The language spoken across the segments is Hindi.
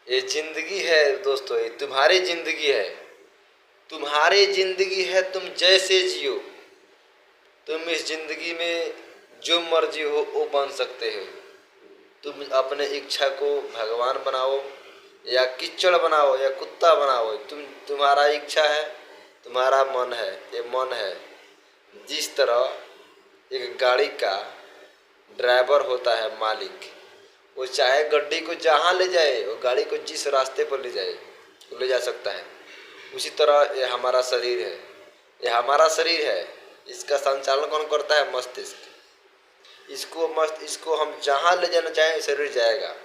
ये जिंदगी है दोस्तों, ये तुम्हारी जिंदगी है। तुम्हारी जिंदगी है, तुम जैसे जियो। तुम इस जिंदगी में जो मर्जी हो वो बन सकते हो। तुम अपने इच्छा को भगवान बनाओ या कीचड़ बनाओ या कुत्ता बनाओ, तुम्हारा इच्छा है, तुम्हारा मन है, ये मन है। जिस तरह एक गाड़ी का ड्राइवर होता है मालिक, वो चाहे गड्डी को जहाँ ले जाए, वो गाड़ी को जिस रास्ते पर ले जाए वो ले जा सकता है। उसी तरह ये हमारा शरीर है, ये हमारा शरीर है। इसका संचालन कौन करता है? मस्तिष्क। इसको हम जहाँ ले जाना चाहें शरीर जाएगा।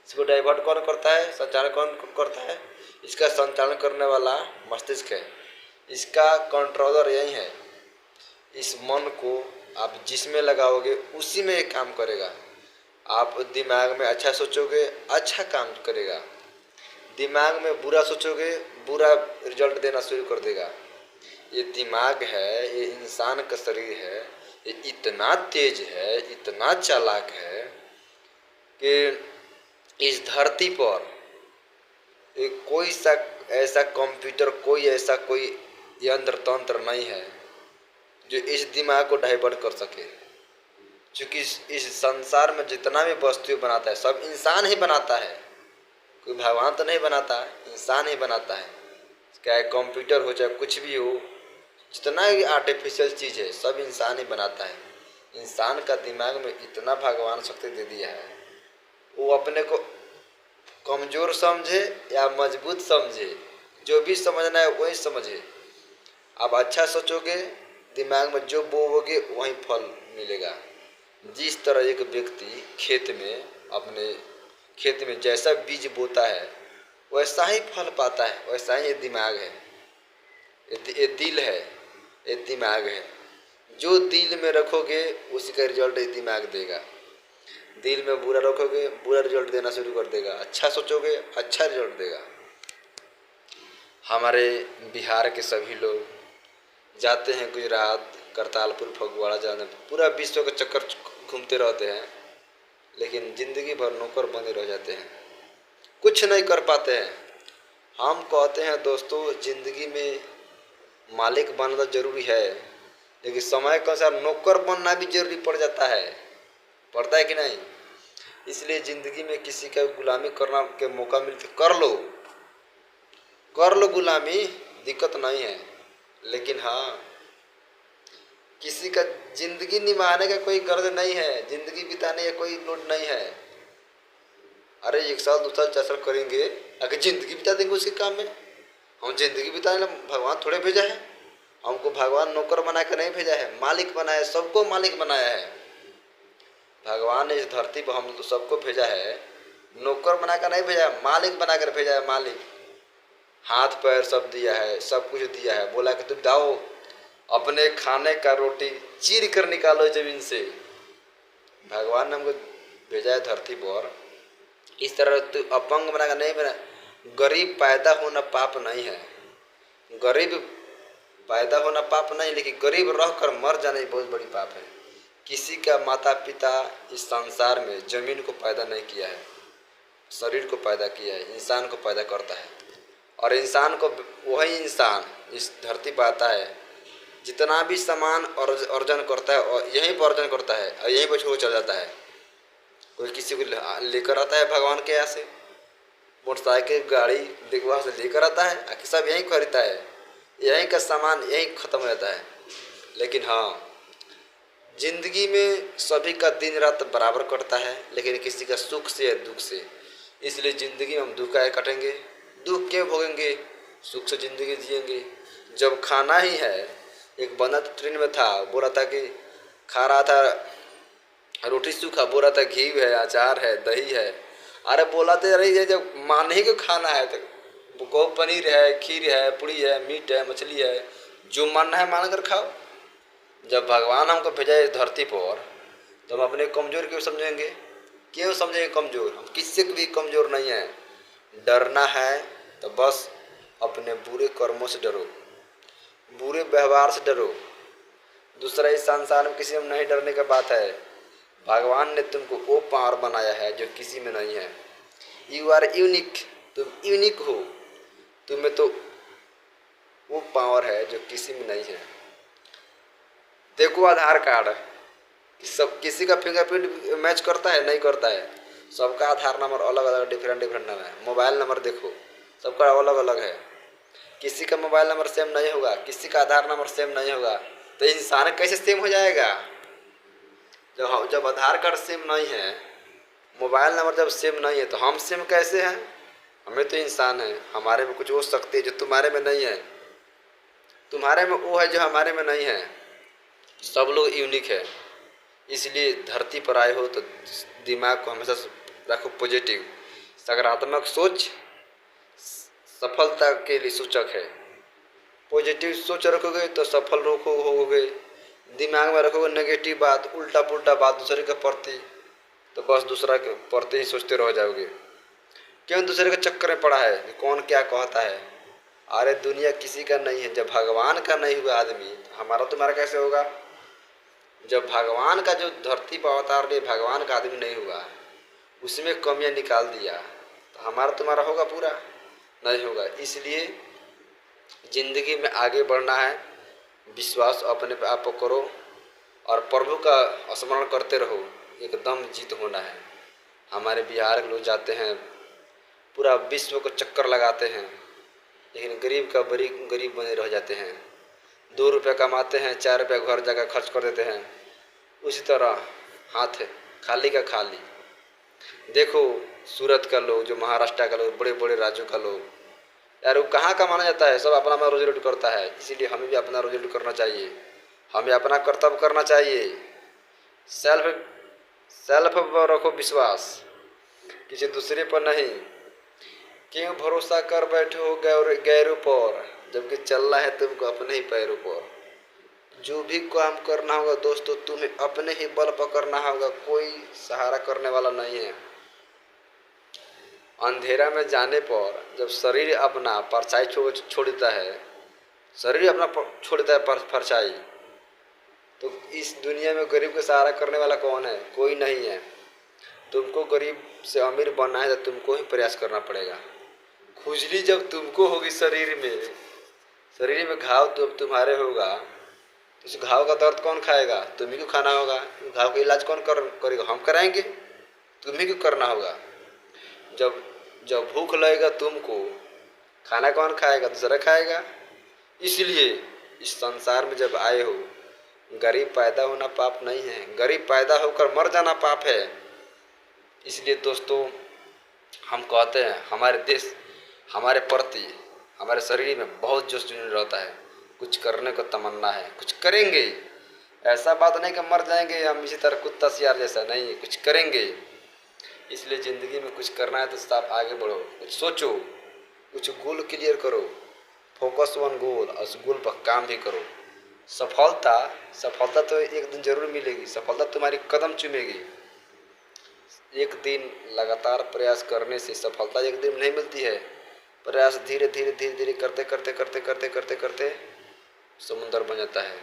इसको डाइवर्ट कौन करता है? संचालन कौन करता है? इसका संचालन करने वाला मस्तिष्क है। इसका कंट्रोलर यही है। इस मन को आप जिसमें लगाओगे उसी में ये काम करेगा। आप दिमाग में अच्छा सोचोगे, अच्छा काम करेगा। दिमाग में बुरा सोचोगे, बुरा रिजल्ट देना शुरू कर देगा। ये दिमाग है, ये इंसान का शरीर है, ये इतना तेज है, इतना चालाक है कि इस धरती पर कोई सा ऐसा कंप्यूटर, कोई ऐसा कोई यंत्र तंत्र नहीं है जो इस दिमाग को डाइवर्ट कर सके। क्योंकि इस संसार में जितना भी वस्तु बनाता है सब इंसान ही बनाता है। कोई भगवान तो नहीं बनाता, इंसान ही बनाता है। चाहे कंप्यूटर हो चाहे कुछ भी हो, जितना भी आर्टिफिशियल चीज़ है सब इंसान ही बनाता है। इंसान का दिमाग में इतना भगवान शक्ति दे दिया है, वो अपने को कमज़ोर समझे या मजबूत समझे, जो भी समझना है वही समझे। आप अच्छा सोचोगे, दिमाग में जो बोओगे वही फल मिलेगा। जिस तरह एक व्यक्ति अपने खेत में जैसा बीज बोता है वैसा ही फल पाता है, वैसा ही ये दिमाग है, ये दिल है, ये दिमाग है। जो दिल में रखोगे उसी का रिजल्ट ये दिमाग देगा। दिल में बुरा रखोगे, बुरा रिजल्ट देना शुरू कर देगा। अच्छा सोचोगे, अच्छा रिजल्ट देगा। हमारे बिहार के सभी लोग जाते हैं गुजरात, करतारपुर, फगवाड़ा जाने, पूरा विश्व का चक्कर घूमते रहते हैं, लेकिन ज़िंदगी भर नौकर बने रह जाते हैं, कुछ नहीं कर पाते हैं। हम कहते हैं दोस्तों, ज़िंदगी में मालिक बनना जरूरी है, लेकिन समय के अनुसार नौकर बनना भी जरूरी पड़ जाता है। पड़ता है कि नहीं? इसलिए ज़िंदगी में किसी का गुलामी करना के मौका मिलते कर लो गुलामी, दिक्कत नहीं है। लेकिन हाँ, किसी का ज़िंदगी निभाने का कोई गर्ज नहीं है, ज़िंदगी बिताने का कोई लोड नहीं है। अरे 1 साल 2 साल 4 साल करेंगे, अगर ज़िंदगी बिता देंगे उसके काम में। हम ज़िंदगी बिताने भगवान थोड़े भेजा है। हमको भगवान नौकर बना कर नहीं भेजा है, मालिक बनाया है, सबको मालिक बनाया है। भगवान ने इस धरती पर हम सबको भेजा है, नौकर बनाकर नहीं भेजा है, मालिक बनाकर भेजा है। मालिक हाथ पैर सब दिया है, सब कुछ दिया है। बोला कि तुम जाओ अपने खाने का रोटी चीर कर निकालो जमीन से। भगवान ने हमको भेजा है धरती पर। इस तरह तू अपंग बनाकर नहीं बना। गरीब पैदा होना पाप नहीं है, गरीब पैदा होना पाप नहीं, लेकिन गरीब रहकर मर जाना बहुत बड़ी पाप है। किसी का माता पिता इस संसार में ज़मीन को पैदा नहीं किया है, शरीर को पैदा किया है, इंसान को पैदा करता है। और इंसान को वही इंसान इस धरती पर आता है, जितना भी सामान अर्जन करता है और यहीं पर अर्जन करता है और यहीं पर छोड़ चल जाता है। कोई किसी को लेकर आता है भगवान के यहाँ से, मोटरसाइकिल गाड़ी वहाँ से लेकर आता है, सब यहीं खरीदता है, यहीं का सामान यहीं ख़त्म हो जाता है। लेकिन हाँ, जिंदगी में सभी का दिन रात बराबर कटता है, लेकिन किसी का सुख से या दुख से। इसलिए ज़िंदगी में हम दुख आए कटेंगे, दुख क्यों भोगेंगे, सुख से ज़िंदगी जिएंगे। जब खाना ही है, एक बंदा तो ट्रेन में था, बोल रहा था कि खा रहा था रोटी सूखा, बोल रहा था घी है, अचार है, दही है। अरे बोला तो रही, जब मान ही को खाना है तो को पनीर है, खीर है, पूड़ी है, मीट है, मछली है, जो मानना है मान कर खाओ। जब भगवान हमको भेजा इस धरती पर तो हम अपने कमज़ोर क्यों समझेंगे? क्यों समझेंगे कमज़ोर? हम किससे भी कमज़ोर नहीं हैं। डरना है तो बस अपने बुरे कर्मों से डरो, बुरे व्यवहार से डरो। दूसरा, इस संसार में किसी में नहीं डरने का बात है। भगवान ने तुमको वो पावर बनाया है जो किसी में नहीं है। यू आर यूनिक, तुम यूनिक हो। तुम्हें तो वो पावर है जो किसी में नहीं है। देखो आधार कार्ड, सब किसी का फिंगरप्रिंट मैच करता है? नहीं करता है। सबका आधार नंबर अलग अलग, डिफरेंट डिफरेंट नंबर है। मोबाइल नंबर देखो, सबका अलग अलग है। किसी का मोबाइल नंबर सेम नहीं होगा, किसी का आधार नंबर सेम नहीं होगा, तो इंसान कैसे सेम हो जाएगा? जब आधार कार्ड सेम नहीं है, मोबाइल नंबर जब सेम नहीं है, तो हम सेम कैसे हैं? हमें तो इंसान है, हमारे में कुछ हो सकती है जो तुम्हारे में नहीं है, तुम्हारे में वो है जो हमारे में नहीं है। सब लोग यूनिक है। इसलिए धरती पर आए हो तो दिमाग को हमेशा रखो पॉजिटिव। सकारात्मक सोच सफलता के लिए सूचक है। पॉजिटिव सोच रखोगे तो सफल होगे। दिमाग में रखोगे नेगेटिव बात, उल्टा पुल्टा बात दूसरे के प्रति, तो बस दूसरा के प्रति ही सोचते रह जाओगे। क्यों दूसरे के चक्कर में पड़ा है कि कौन क्या कहता है? अरे दुनिया किसी का नहीं है। जब भगवान का नहीं हुआ आदमी, तो हमारा तुम्हारा कैसे होगा? जब भगवान का जो धरती पर अवतार लिए भगवान का आदमी नहीं हुआ, उसमें कमियां निकाल दिया, तो हमारा तुम्हारा होगा पूरा? नहीं होगा। इसलिए जिंदगी में आगे बढ़ना है, विश्वास अपने पे आप करो और प्रभु का स्मरण करते रहो, एकदम जीत होना है। हमारे बिहार के लोग जाते हैं, पूरा विश्व को चक्कर लगाते हैं, लेकिन गरीब का बड़ी गरीब बने रह जाते हैं। 2 रुपये कमाते हैं, 4 रुपये घर जाकर खर्च कर देते हैं। उसी तरह हाथ है खाली का खाली। देखो सूरत का लोग, जो महाराष्ट्र का लोग, बड़े बड़े राज्यों का लोग, यार वो कहाँ का माना जाता है? सब अपना अपना रोजी रोटी करता है। इसीलिए हमें भी अपना रोजी रोटी करना चाहिए, हमें अपना कर्तव्य करना चाहिए। सेल्फ सेल्फ पर रखो विश्वास, किसी दूसरे पर नहीं। क्यों भरोसा कर बैठे हो गैरों पर, जबकि चलना है तुमको अपने ही पैरों पर। जो भी काम करना होगा दोस्तों, तुम्हें अपने ही बल पर करना होगा, कोई सहारा करने वाला नहीं है। अंधेरा में जाने पर जब शरीर अपना परछाई छोड़ देता है, शरीर अपना छोड़ देता है परछाई, तो इस दुनिया में गरीब का सहारा करने वाला कौन है? कोई नहीं है। तुमको गरीब से अमीर बनना है तो तुमको ही प्रयास करना पड़ेगा। खुजली जब तुमको होगी शरीर में घाव तो तुम्हारे होगा, तो उस घाव का दर्द कौन खाएगा? तुम्ही को खाना होगा। घाव का इलाज कौन करेगा? हम कराएंगे? तुम्ही को करना होगा। जब जब भूख लगेगा तुमको, खाना कौन खाएगा? दूसरा खाएगा। इसलिए इस संसार में जब आए हो, गरीब पैदा होना पाप नहीं है, गरीब पैदा होकर मर जाना पाप है। इसलिए दोस्तों हम कहते हैं, हमारे देश हमारे प्रति, हमारे शरीर में बहुत जोश जुनून रहता है, कुछ करने को तमन्ना है, कुछ करेंगे। ऐसा बात नहीं कि मर जाएंगे हम इसी तरह कुत्ता सियार जैसा, नहीं, कुछ करेंगे। इसलिए ज़िंदगी में कुछ करना है तो साफ आगे बढ़ो, कुछ सोचो, कुछ गोल क्लियर करो, फोकस ऑन गोल, और उस गोल पर काम भी करो। सफलता तो एक दिन जरूर मिलेगी, सफलता तुम्हारी कदम चूमेगी। एक दिन लगातार प्रयास करने से सफलता एक दिन नहीं मिलती है। प्रयास धीरे धीरे करते समुंदर बन जाता है।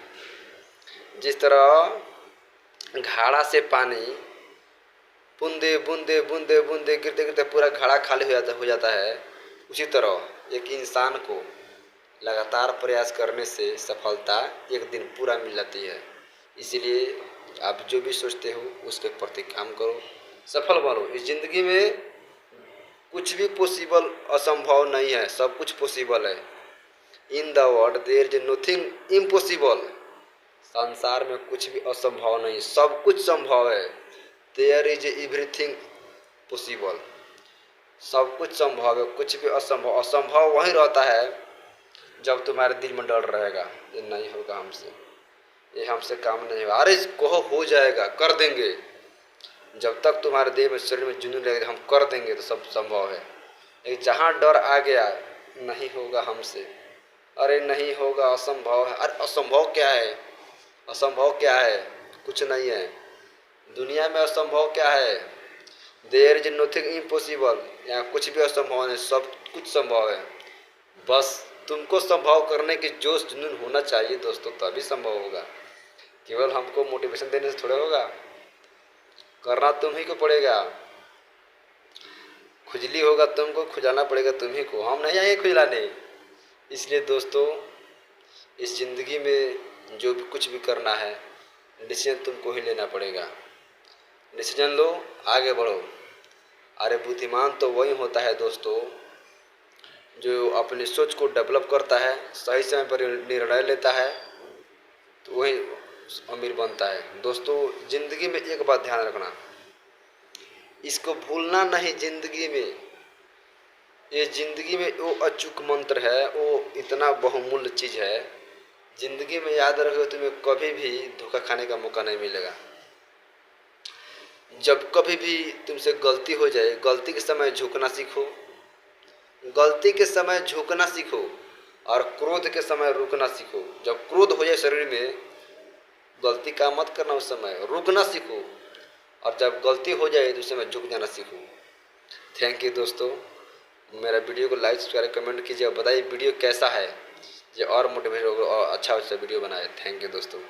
जिस तरह घड़ा से पानी बूंदे गिरते पूरा घड़ा खाली हो जाता है, उसी तरह एक इंसान को लगातार प्रयास करने से सफलता एक दिन पूरा मिल जाती है। इसीलिए आप जो भी सोचते हो उसके प्रति काम करो, सफल बनो। इस ज़िंदगी में कुछ भी पॉसिबल असंभव नहीं है, सब कुछ पॉसिबल है। In the world there is nothing impossible. संसार में कुछ भी असंभव नहीं, सब कुछ संभव है। There is everything possible. सब कुछ संभव है, कुछ भी असंभव वहीं रहता है जब तुम्हारे दिल में डर रहेगा, ये नहीं होगा हमसे, ये हमसे काम नहीं होगा। अरे कहो हो जाएगा, कर देंगे। जब तक तुम्हारे देह में शरीर में जुनून लगेगा हम कर देंगे, तो सब संभव है। लेकिन जहाँ डर आ गया, नहीं होगा हमसे, अरे नहीं होगा, असंभव है। अरे असंभव क्या है? असंभव क्या है? कुछ नहीं है दुनिया में। असंभव क्या है? There is nothing impossible. यहाँ कुछ भी असंभव नहीं, सब कुछ संभव है। बस तुमको संभव करने की जोश जुनून होना चाहिए दोस्तों, तभी संभव होगा। केवल हमको मोटिवेशन देने से थोड़ा होगा, करना तुम ही को पड़ेगा। खुजली होगा तुमको, खुजाना पड़ेगा तुम्ही को, हम नहीं आएंगे खुजलाने। इसलिए दोस्तों, इस ज़िंदगी में जो भी कुछ भी करना है, डिसीजन तुमको ही लेना पड़ेगा। डिसीजन लो, आगे बढ़ो। अरे बुद्धिमान तो वही होता है दोस्तों जो अपनी सोच को डेवलप करता है, सही समय पर निर्णय लेता है, तो वही अमीर बनता है। दोस्तों, ज़िंदगी में एक बात ध्यान रखना, इसको भूलना नहीं ज़िंदगी में। ये ज़िंदगी में वो अचूक मंत्र है, वो इतना बहुमूल्य चीज़ है, ज़िंदगी में याद रखो, तुम्हें कभी भी धोखा खाने का मौका नहीं मिलेगा। जब कभी भी तुमसे गलती हो जाए, गलती के समय झुकना सीखो, गलती के समय झुकना सीखो, और क्रोध के समय रुकना सीखो। जब क्रोध हो जाए शरीर में, गलती का मत करना, उस समय रुकना सीखो, और जब गलती हो जाए तो उस समय झुक जाना सीखो। थैंक यू दोस्तों। मेरा वीडियो को लाइक सब्सक्राइब कमेंट कीजिए और बताइए वीडियो कैसा है, ये और मोटिवेट होगा और अच्छा वीडियो बनाए। थैंक यू दोस्तों।